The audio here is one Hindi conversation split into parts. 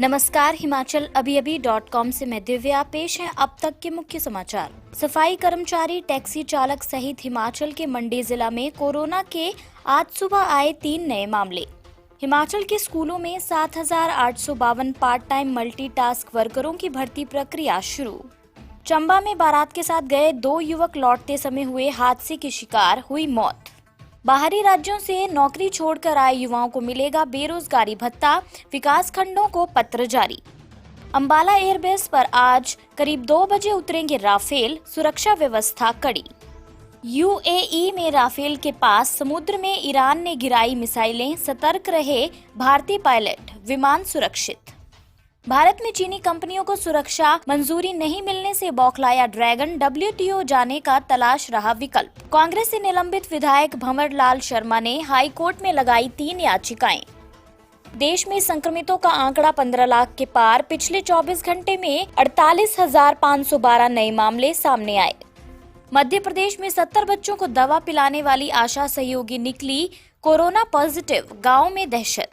नमस्कार, हिमाचल अभी-अभी.com से मैं दिव्या। पेश है अब तक के मुख्य समाचार। सफाई कर्मचारी, टैक्सी चालक सहित हिमाचल के मंडी जिला में कोरोना के आज सुबह आए 3 नए मामले। हिमाचल के स्कूलों में 7,852 पार्ट टाइम मल्टीटास्क वर्करों की भर्ती प्रक्रिया शुरू। चंबा में बारात के साथ गए 2 युवक लौटते समय हुए हादसे की शिकार, हुई मौत। बाहरी राज्यों से नौकरी छोड़कर आए युवाओं को मिलेगा बेरोजगारी भत्ता, विकास खंडों को पत्र जारी। अंबाला एयरबेस पर आज करीब 2 बजे उतरेंगे राफेल, सुरक्षा व्यवस्था कड़ी। यूएई में राफेल के पास समुद्र में ईरान ने गिराई मिसाइलें, सतर्क रहे भारतीय पायलट, विमान सुरक्षित। भारत में चीनी कंपनियों को सुरक्षा मंजूरी नहीं मिलने से बौखलाया ड्रैगन, WTO जाने का तलाश रहा विकल्प। कांग्रेस से निलंबित विधायक भंवर लाल शर्मा ने हाई कोर्ट में लगाई 3 याचिकाएं। देश में संक्रमितों का आंकड़ा 15 लाख के पार, पिछले 24 घंटे में 48,512 नए मामले सामने आए। मध्य प्रदेश में 70 बच्चों को दवा पिलाने वाली आशा सहयोगी निकली कोरोना पॉजिटिव, गांव में दहशत।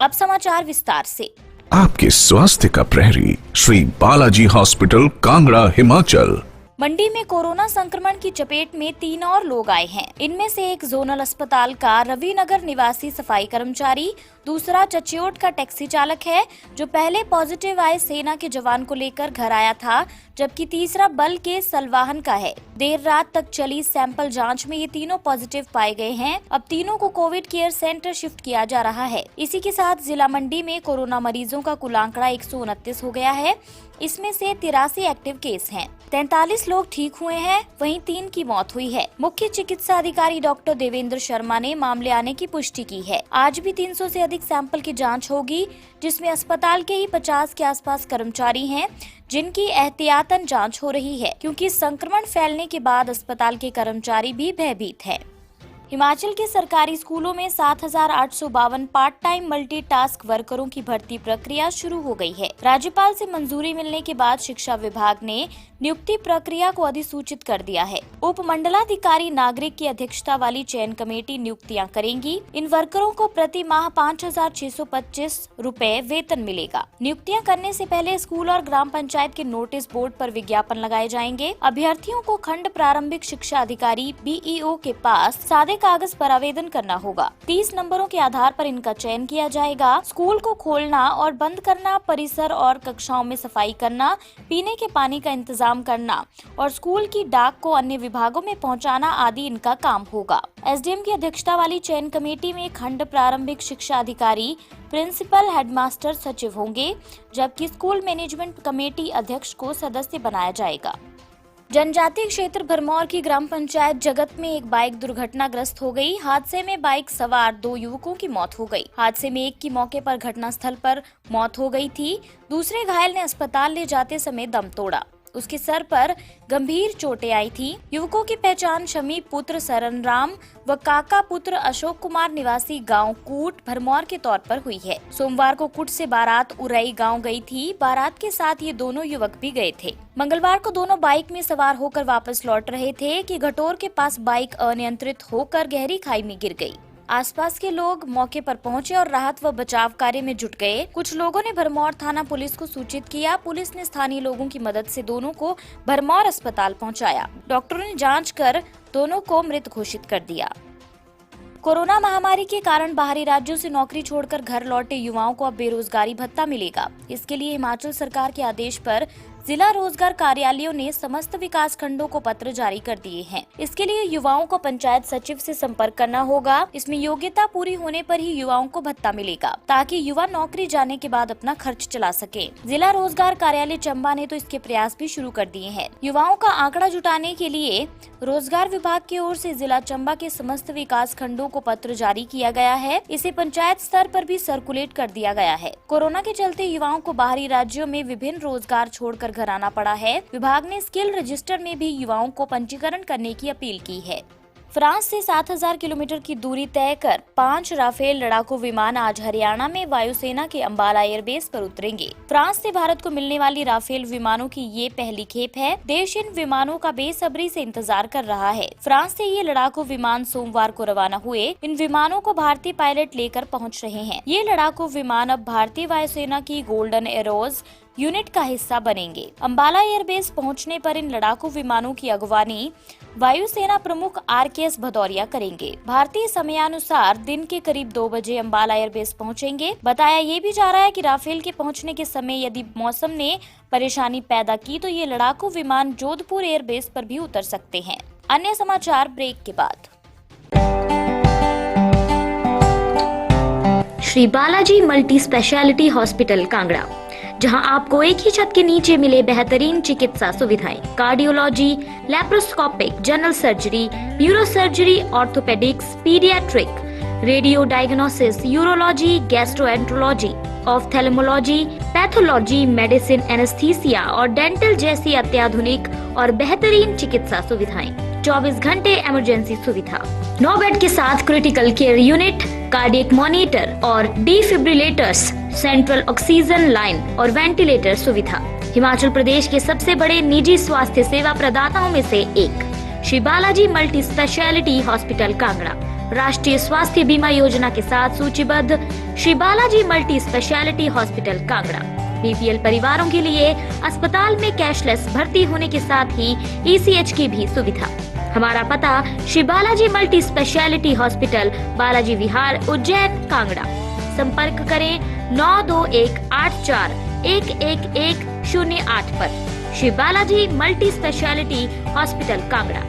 अब समाचार विस्तार से। आपके स्वास्थ्य का प्रहरी श्री बालाजी हॉस्पिटल, कांगड़ा, हिमाचल। मंडी में कोरोना संक्रमण की चपेट में 3 और लोग आए हैं। इनमें से एक जोनल अस्पताल का रविनगर निवासी सफाई कर्मचारी, दूसरा चच्योट का टैक्सी चालक है जो पहले पॉजिटिव आए सेना के जवान को लेकर घर आया था, जबकि तीसरा बल के सलवाहन का है। देर रात तक चली सैंपल जांच में ये तीनों पॉजिटिव पाए गए हैं। अब तीनों को कोविड केयर सेंटर शिफ्ट किया जा रहा है। इसी के साथ जिला मंडी में कोरोना मरीजों का कुल आंकड़ा 129 हो गया है। इसमें से 83 एक्टिव केस हैं। 43 लोग ठीक हुए हैं, वहीं 3 की मौत हुई है। मुख्य चिकित्सा अधिकारी डॉक्टर देवेंद्र शर्मा ने मामले आने की पुष्टि की है। आज भी 300 से अधिक सैंपल की जांच होगी, जिसमें अस्पताल के ही 50 के आसपास कर्मचारी हैं, जिनकी एहतियातन जांच हो रही है, क्योंकि संक्रमण फैलने के बाद अस्पताल के कर्मचारी भी भयभीत हैं। हिमाचल के सरकारी स्कूलों में 7,852 पार्ट टाइम मल्टीटास्क वर्करों की भर्ती प्रक्रिया शुरू हो गई है। राज्यपाल से मंजूरी मिलने के बाद शिक्षा विभाग ने नियुक्ति प्रक्रिया को अधिसूचित कर दिया है। उप मंडलाधिकारी नागरिक की अध्यक्षता वाली चयन कमेटी नियुक्तियां करेंगी। इन वर्करों को प्रति माह 5,625 रुपए वेतन मिलेगा। नियुक्तियां करने से पहले स्कूल और ग्राम पंचायत के नोटिस बोर्ड पर विज्ञापन लगाए जाएंगे। अभ्यर्थियों को खंड प्रारंभिक शिक्षा अधिकारी BEO के पास सादे कागज पर आवेदन करना होगा। 30 नंबरों के आधार पर इनका चयन किया जाएगा। स्कूल को खोलना और बंद करना, परिसर और कक्षाओं में सफाई करना, पीने के पानी का इंतजाम करना और स्कूल की डाक को अन्य विभागों में पहुंचाना आदि इनका काम होगा। SDM की अध्यक्षता वाली चयन कमेटी में खंड प्रारंभिक शिक्षा अधिकारी, प्रिंसिपल, हेडमास्टर, सचिव होंगे, जबकि स्कूल मैनेजमेंट कमेटी अध्यक्ष को सदस्य बनाया जाएगा। जनजातीय क्षेत्र भरमौर की ग्राम पंचायत जगत में एक बाइक दुर्घटनाग्रस्त हो गई। हादसे में बाइक सवार 2 युवकों की मौत हो गई। हादसे में एक की मौके पर घटनास्थल पर मौत हो गई थी। दूसरे घायल ने अस्पताल ले जाते समय दम तोड़ा। उसके सर पर गंभीर चोटें आई थी। युवकों की पहचान शमी पुत्र सरनराम व काका पुत्र अशोक कुमार निवासी गांव कूट, भरमौर के तौर पर हुई है। सोमवार को कूट से बारात उरई गांव गई थी। बारात के साथ ये दोनों युवक भी गए थे। मंगलवार को दोनों बाइक में सवार होकर वापस लौट रहे थे कि घटोर के पास बाइक अनियंत्रित होकर गहरी खाई में गिर गई। आसपास के लोग मौके पर पहुंचे और राहत व बचाव कार्य में जुट गए। कुछ लोगों ने भरमौर थाना पुलिस को सूचित किया। पुलिस ने स्थानीय लोगों की मदद से दोनों को भरमौर अस्पताल पहुंचाया। डॉक्टरों ने जांच कर दोनों को मृत घोषित कर दिया। कोरोना महामारी के कारण बाहरी राज्यों से नौकरी छोड़कर घर लौटे युवाओं को अब बेरोजगारी भत्ता मिलेगा। इसके लिए हिमाचल सरकार के आदेश पर जिला रोजगार कार्यालयों ने समस्त विकास खंडों को पत्र जारी कर दिए हैं। इसके लिए युवाओं को पंचायत सचिव से संपर्क करना होगा। इसमें योग्यता पूरी होने पर ही युवाओं को भत्ता मिलेगा, ताकि युवा नौकरी जाने के बाद अपना खर्च चला सके। जिला रोजगार कार्यालय चंबा ने तो इसके प्रयास भी शुरू कर दिए हैं। युवाओं का आंकड़ा जुटाने के लिए रोजगार विभाग की ओर से जिला चंबा के समस्त विकास खंडों को पत्र जारी किया गया है। इसे पंचायत स्तर पर भी सर्कुलेट कर दिया गया है। कोरोना के चलते युवाओं को बाहरी राज्यों में विभिन्न रोजगार छोड़कर घर आना पड़ा है। विभाग ने स्किल रजिस्टर में भी युवाओं को पंजीकरण करने की अपील की है। फ्रांस से 7000 किलोमीटर की दूरी तय कर 5 राफेल लड़ाकू विमान आज हरियाणा में वायुसेना के अंबाला एयरबेस पर उतरेंगे। फ्रांस से भारत को मिलने वाली राफेल विमानों की ये पहली खेप है। देश इन विमानों का बेसब्री से इंतजार कर रहा है। फ्रांस से ये लड़ाकू विमान सोमवार को रवाना हुए। इन विमानों को भारतीय पायलट लेकर पहुंच रहे हैं। ये लड़ाकू विमान अब भारतीय वायुसेना की गोल्डन एरोज यूनिट का हिस्सा बनेंगे। अंबाला एयरबेस पहुंचने पर इन लड़ाकू विमानों की अगवानी वायुसेना प्रमुख RKS भदौरिया करेंगे। भारतीय समयानुसार दिन के करीब 2 बजे अंबाला एयरबेस पहुंचेंगे। बताया ये भी जा रहा है कि राफेल के पहुंचने के समय यदि मौसम ने परेशानी पैदा की तो ये लड़ाकू विमान जोधपुर एयरबेस पर भी उतर सकते हैं। अन्य समाचार ब्रेक के बाद। Shri Balaji multi speciality hospital Kangra, जहां आपको एक ही छत के नीचे मिले बेहतरीन चिकित्सा सुविधाएं, cardiology, laparoscopic, general surgery, neuro surgery, orthopaedics, paediatric, radio diagnosis, urology, gastroenterology, ophthalmology, pathology, medicine, anaesthesia और डेंटल जैसी अत्याधुनिक और बेहतरीन चिकित्सा सुविधाएं, 24 घंटे इमरजेंसी सुविधा, 9 बेड के साथ critical care unit, cardiac monitor और डिफिब्रिलेटर्स, सेंट्रल ऑक्सीजन लाइन और वेंटिलेटर सुविधा। हिमाचल प्रदेश के सबसे बड़े निजी स्वास्थ्य सेवा प्रदाताओं में से एक Shri Balaji multi speciality hospital Kangra राष्ट्रीय स्वास्थ्य बीमा योजना के साथ सूचीबद्ध Shri Balaji multi speciality hospital Kangra BPL परिवारों के लिए अस्पताल में कैशलेस भर्ती होने के साथ ही ECH की भी सुविधा। हमारा पता Shri Balaji multi speciality hospital, Balaji Vihar, Ujjain, Kangra. संपर्क करें 9218411108 पर। Shri Balaji multi speciality hospital Kangra.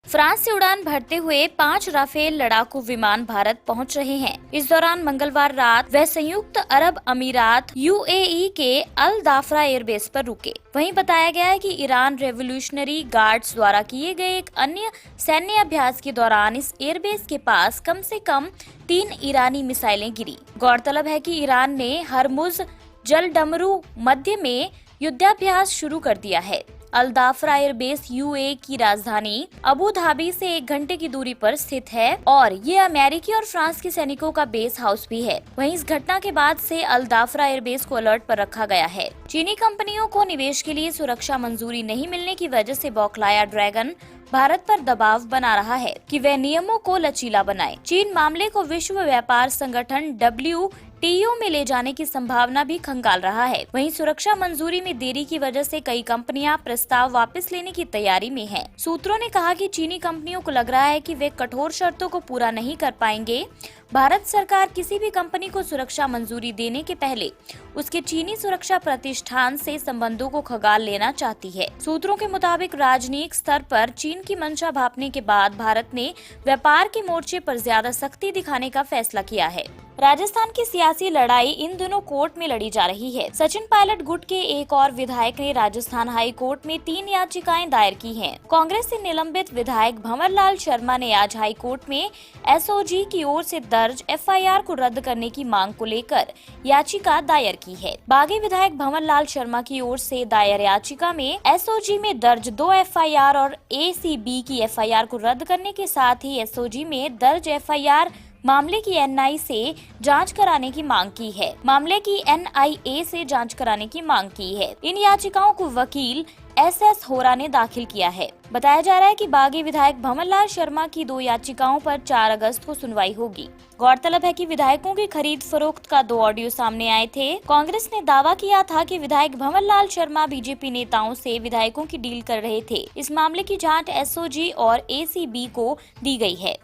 France से उड़ान भरते हुए 5 राफेल लड़ाकू विमान भारत पहुंच रहे हैं। इस दौरान मंगलवार रात वे संयुक्त अरब अमीरात UAE के अल दाफरा एयरबेस पर रुके। वहीं बताया गया है कि ईरान रेवोल्यूशनरी गार्ड्स द्वारा किए गए एक अन्य सैन्य अभ्यास के दौरान इस एयरबेस के पास कम से कम 3 ईरानी मिसाइलें गिरी। गौरतलब है कि ईरान ने हरमुज जलडमरू मध्य में युद्धाभ्यास शुरू कर दिया है। अल दाफरा एयरबेस UAE की राजधानी अबू धाबी से 1 घंटे की दूरी पर स्थित है और ये अमेरिकी और फ्रांस के सैनिकों का बेस हाउस भी है। वहीं इस घटना के बाद से अल दाफरा एयरबेस को अलर्ट पर रखा गया है। चीनी कंपनियों को निवेश के लिए सुरक्षा मंजूरी नहीं मिलने की वजह से बौखलाया ड्रैगन भारत पर दबाव बना रहा है कि वह नियमों को लचीला बनाए। चीन मामले को विश्व व्यापार संगठन WTO में ले जाने की संभावना भी खंगाल रहा है। वहीं सुरक्षा मंजूरी में देरी की वजह से कई कंपनियां प्रस्ताव वापस लेने की तैयारी में हैं। सूत्रों ने कहा कि चीनी कंपनियों को लग रहा है कि वे कठोर शर्तों को पूरा नहीं कर पाएंगे। भारत सरकार किसी भी कंपनी को सुरक्षा मंजूरी देने के पहले उसके चीनी सुरक्षा प्रतिष्ठान से संबंधों को खंगाल लेना चाहती है। सूत्रों के मुताबिक राजनयिक स्तर पर चीन की मंशा भांपने के बाद भारत ने व्यापार के मोर्चे पर ज्यादा सख्ती दिखाने का फैसला किया है। राजस्थान की सियासी लड़ाई इन दिनों कोर्ट में लड़ी जा रही है। सचिन पायलट गुट के एक और विधायक ने राजस्थान हाई कोर्ट में 3 याचिकाएं दायर की हैं। कांग्रेस से निलंबित विधायक भंवरलाल शर्मा ने आज हाई कोर्ट में SOG की ओर से दर्ज FIR को रद्द करने की मांग को लेकर याचिका दायर की है। बागी विधायक भंवरलाल शर्मा की ओर से दायर याचिका में SOG में दर्ज 2 FIR और ACB की FIR को रद्द करने के साथ ही SOG में दर्ज FIR मामले की NI से जांच कराने की मांग की है। मामले की NIA से जांच कराने की मांग की है। इन याचिकाओं को वकील SS होरा ने दाखिल किया है। बताया जा रहा है कि बागी विधायक भंवरलाल शर्मा की 2 याचिकाओं पर 4 अगस्त को सुनवाई होगी। गौरतलब है कि विधायकों की खरीद फरोख्त का 2 ऑडियो सामने आए थे। कांग्रेस ने दावा किया था कि विधायक भंवरलाल शर्मा BJP नेताओं से विधायकों की डील कर रहे थे। इस मामले की जांच SOG और ACB को दी गई है।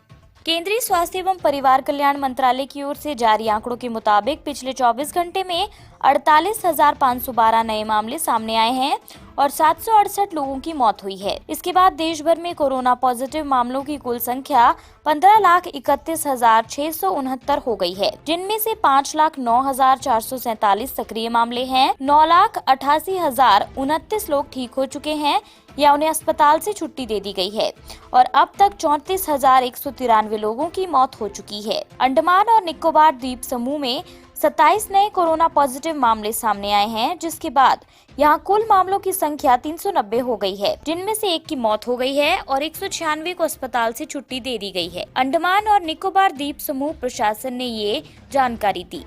केंद्रीय स्वास्थ्य एवं परिवार कल्याण मंत्रालय की ओर से जारी आंकड़ों के मुताबिक पिछले 24 घंटे में 48,512 नए मामले सामने आए हैं और 768 लोगों की मौत हुई है। इसके बाद देश भर में कोरोना पॉजिटिव मामलों की कुल संख्या 15,31,669 हो गई है, जिनमें से 5,09,447 सक्रिय मामले हैं। 9,88,029 लोग ठीक हो चुके हैं या उन्हें अस्पताल से छुट्टी दे दी गई है और अब तक 34,193 लोगों की मौत हो चुकी है। अंडमान और निकोबार द्वीप समूह में 27 नए कोरोना पॉजिटिव मामले सामने आए हैं, जिसके बाद यहां कुल मामलों की संख्या 390 हो गई है, जिनमें से एक की मौत हो गई है और 196 को अस्पताल से छुट्टी दे दी गई है। अंडमान और निकोबार द्वीप समूह प्रशासन ने ये जानकारी दी।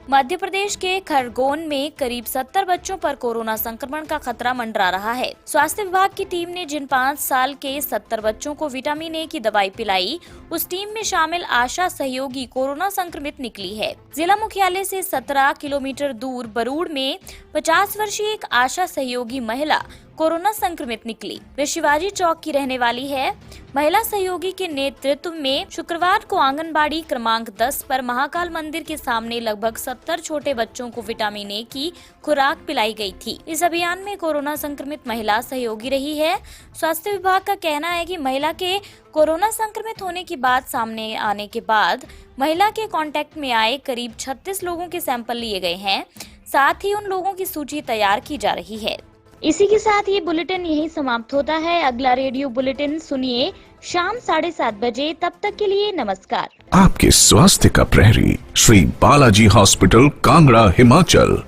मध्य प्रदेश के खरगोन में करीब 70 बच्चों पर कोरोना संक्रमण का खतरा मंडरा रहा है। स्वास्थ्य विभाग की टीम ने जिन 5 साल के 70 बच्चों को विटामिन ए की दवाई पिलाई, उस टीम में शामिल आशा सहयोगी कोरोना संक्रमित निकली है। जिला मुख्यालय से 17 किलोमीटर दूर बरूड़ में 50 वर्षीय एक आशा सहयोगी महिला कोरोना संक्रमित निकली। वे शिवाजी चौक की रहने वाली है। महिला सहयोगी के नेतृत्व में शुक्रवार को आंगनबाड़ी क्रमांक 10 पर महाकाल मंदिर के सामने लगभग 70 छोटे बच्चों को विटामिन ए की खुराक पिलाई गई थी। इस अभियान में कोरोना संक्रमित महिला सहयोगी रही है। स्वास्थ्य विभाग का कहना है कि महिला के कोरोना संक्रमित होने की बात सामने आने के बाद महिला के कांटेक्ट में आए करीब 36 लोगों के सैंपल लिए गए हैं। साथ ही उन लोगों की सूची तैयार की जा रही है। इसी के साथ ये बुलेटिन यही समाप्त होता है। अगला रेडियो बुलेटिन सुनिए शाम 7:30 बजे। तब तक के लिए नमस्कार। आपके स्वास्थ्य का प्रहरी श्री बालाजी हॉस्पिटल, कांगड़ा, हिमाचल।